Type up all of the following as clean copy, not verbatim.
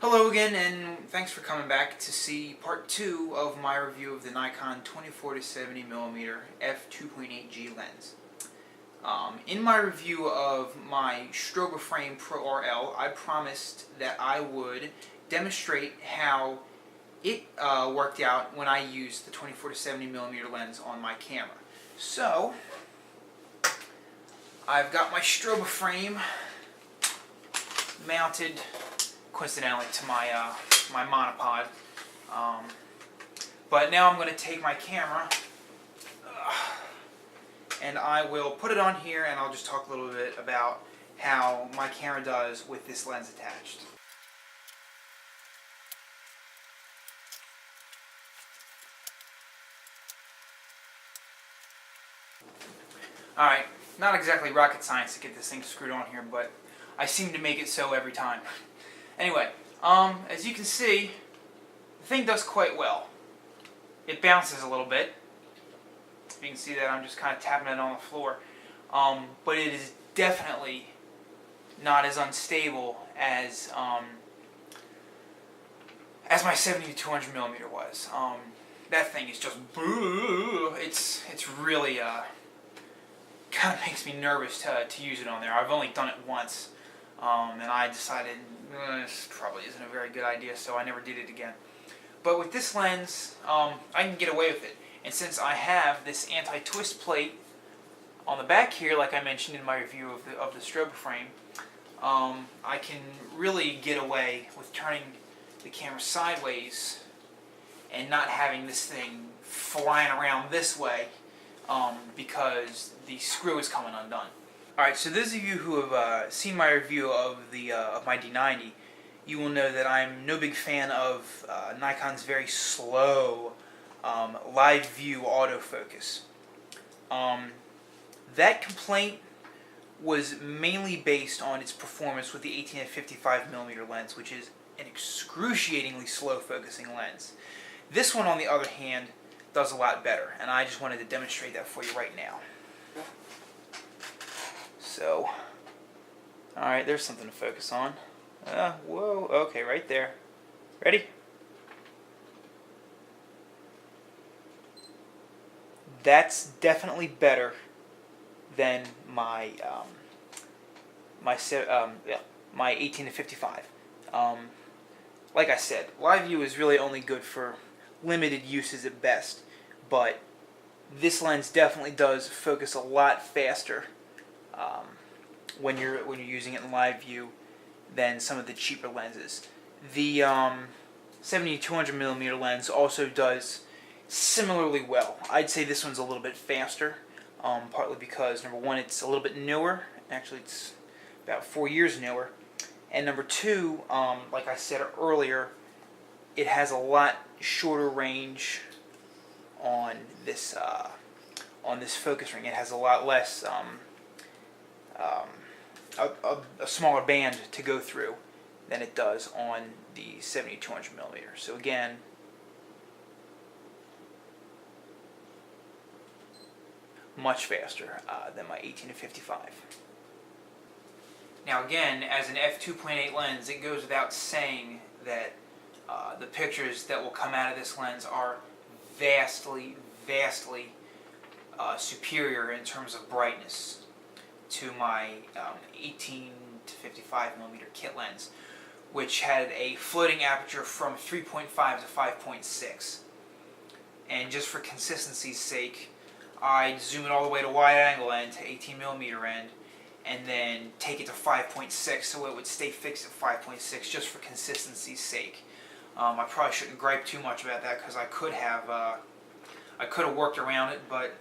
Hello again, and thanks for coming back to see part 2 of my review of the Nikon 24-70mm f2.8G lens. In my review of my strobe frame Pro RL, I promised that I would demonstrate how it worked out when I used the 24-70mm lens on my camera. So, I've got my strobe frame mounted coincidentally to my my monopod, but now I'm going to take my camera and I will put it on here, and I'll just talk a little bit about how my camera does with this lens attached. Alright, not exactly rocket science to get this thing screwed on here, but I seem to make it so every time. Anyway, as you can see, the thing does quite well. It bounces a little bit. You can see that I'm just kind of tapping it on the floor. But it is definitely not as unstable as my 70-200mm was. That thing is just, it's really kind of makes me nervous to use it on there. I've only done it once, and I decided this probably isn't a very good idea, so I never did it again. But with this lens, I can get away with it. And since I have this anti-twist plate on the back here, like I mentioned in my review of the strobe frame, I can really get away with turning the camera sideways and not having this thing flying around this way, because the screw is coming undone. Alright, so those of you who have seen my review of my D90, you will know that I'm no big fan of Nikon's very slow live view autofocus. That complaint was mainly based on its performance with the 18-55mm lens, which is an excruciatingly slow focusing lens. This one, on the other hand, does a lot better, and I just wanted to demonstrate that for you right now. So, alright, there's something to focus on. Whoa, okay, right there. Ready? That's definitely better than my my 18-55. Like I said, live view is really only good for limited uses at best, but this lens definitely does focus a lot faster when you're using it in live view than some of the cheaper lenses. The 70-200mm lens also does similarly well. I'd say this one's a little bit faster, partly because, number one, it's a little bit newer. Actually, it's about 4 years newer. And number two, like I said earlier, it has a lot shorter range on this focus ring. It has a lot less, a smaller band to go through than it does on the 70-200mm. So again, much faster than my 18-55. Now again, as an f2.8 lens, it goes without saying that the pictures that will come out of this lens are vastly superior in terms of brightness to my 18-55mm kit lens, which had a floating aperture from 3.5 to 5.6. And just for consistency's sake, I'd zoom it all the way to wide angle end, to 18mm end, and then take it to 5.6 so it would stay fixed at 5.6 just for consistency's sake. I probably shouldn't gripe too much about that, because I could have worked around it, but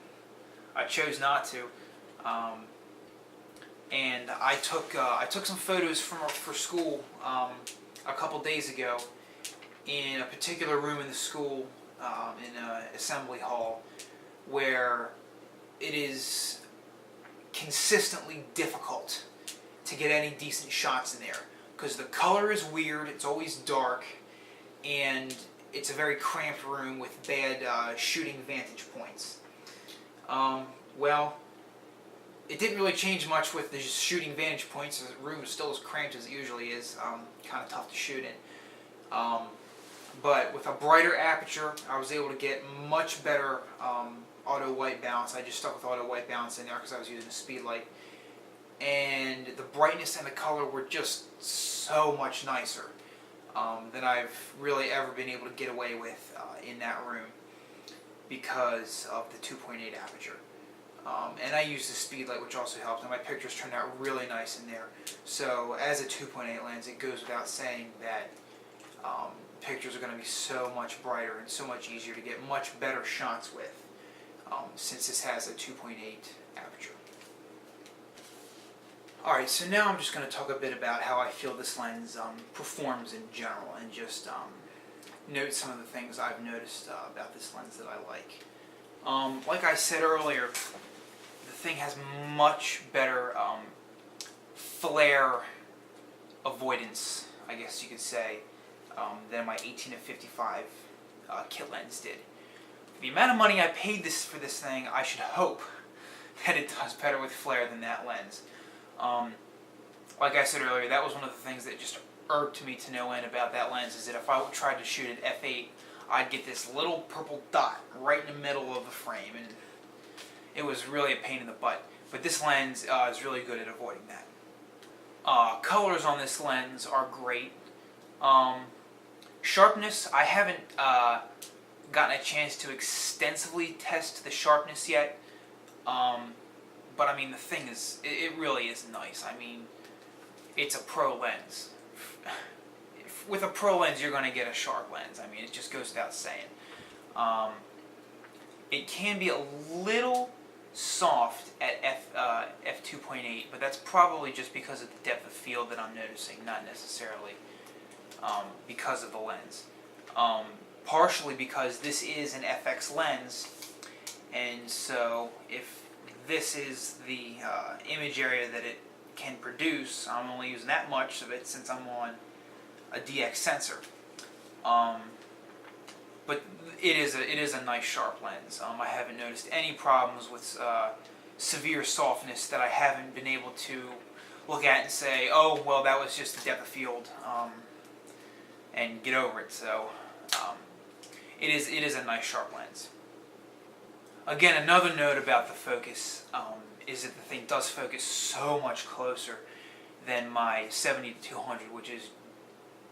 I chose not to. And I took some photos for school a couple days ago in a particular room in the school, in an assembly hall, where it is consistently difficult to get any decent shots in there, because the color is weird, it's always dark, and it's a very cramped room with bad shooting vantage points. Well, it didn't really change much with the shooting vantage points. The room is still as cramped as it usually is, kind of tough to shoot in. But with a brighter aperture, I was able to get much better auto white balance. I just stuck with auto white balance in there because I was using a speed light. And the brightness and the color were just so much nicer than I've really ever been able to get away with in that room because of the 2.8 aperture. And I used the speed light, which also helped, and my pictures turned out really nice in there. So as a 2.8 lens, it goes without saying that pictures are going to be so much brighter and so much easier to get much better shots with, since this has a 2.8 aperture. Alright, so now I'm just going to talk a bit about how I feel this lens performs in general, and just note some of the things I've noticed about this lens that I like. Like I said earlier, the thing has much better flare avoidance, I guess you could say, than my 18-55 kit lens did. For the amount of money I paid for this thing, I should hope that it does better with flare than that lens. Like I said earlier, that was one of the things that just irked me to no end about that lens, is that if I tried to shoot at f8, I'd get this little purple dot right in the middle of the frame, and it was really a pain in the butt. But this lens is really good at avoiding that. Colors on this lens are great. Sharpness, I haven't gotten a chance to extensively test the sharpness yet. But I mean, the thing is, it really is nice. I mean, it's a pro lens. With a pro lens, you're going to get a sharp lens. I mean, it just goes without saying. It can be a little soft at f2.8, but that's probably just because of the depth of field that I'm noticing, not necessarily because of the lens. Partially because this is an FX lens, and so if this is the image area that it can produce, I'm only using that much of it since I'm on a DX sensor. But it is a nice sharp lens. I haven't noticed any problems with severe softness that I haven't been able to look at and say, oh, well, that was just the depth of field, and get over it. So it is a nice sharp lens. Again, another note about the focus is that the thing does focus so much closer than my 70-200, which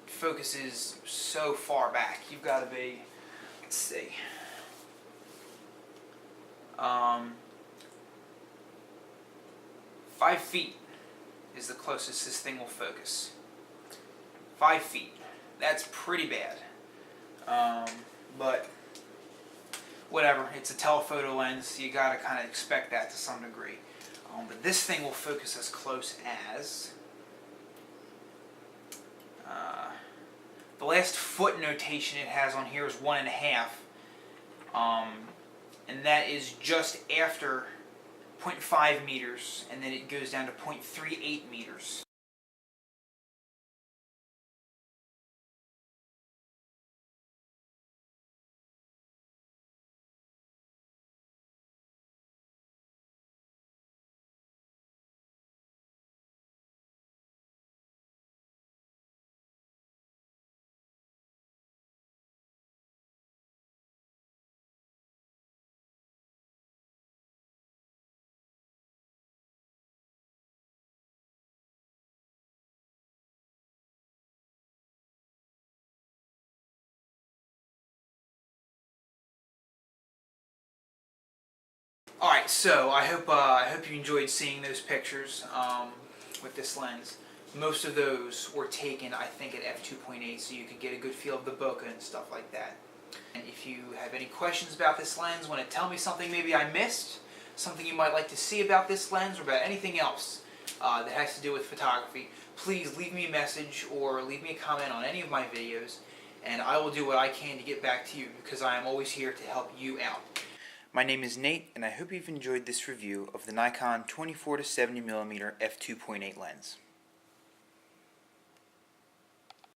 focuses so far back. You've got to be, let's see, 5 feet is the closest this thing will focus. 5 feet. That's pretty bad. But whatever, it's a telephoto lens, so you gotta kind of expect that to some degree. But this thing will focus as close as the last foot notation it has on here is 1.5, and that is just after 0.5 meters, and then it goes down to 0.38 meters. Alright, so I hope you enjoyed seeing those pictures with this lens. Most of those were taken, I think, at f2.8, so you could get a good feel of the bokeh and stuff like that. And if you have any questions about this lens, want to tell me something maybe I missed, something you might like to see about this lens, or about anything else that has to do with photography, please leave me a message or leave me a comment on any of my videos, and I will do what I can to get back to you, because I am always here to help you out. My name is Nate, and I hope you've enjoyed this review of the Nikon 24-70mm f2.8 lens.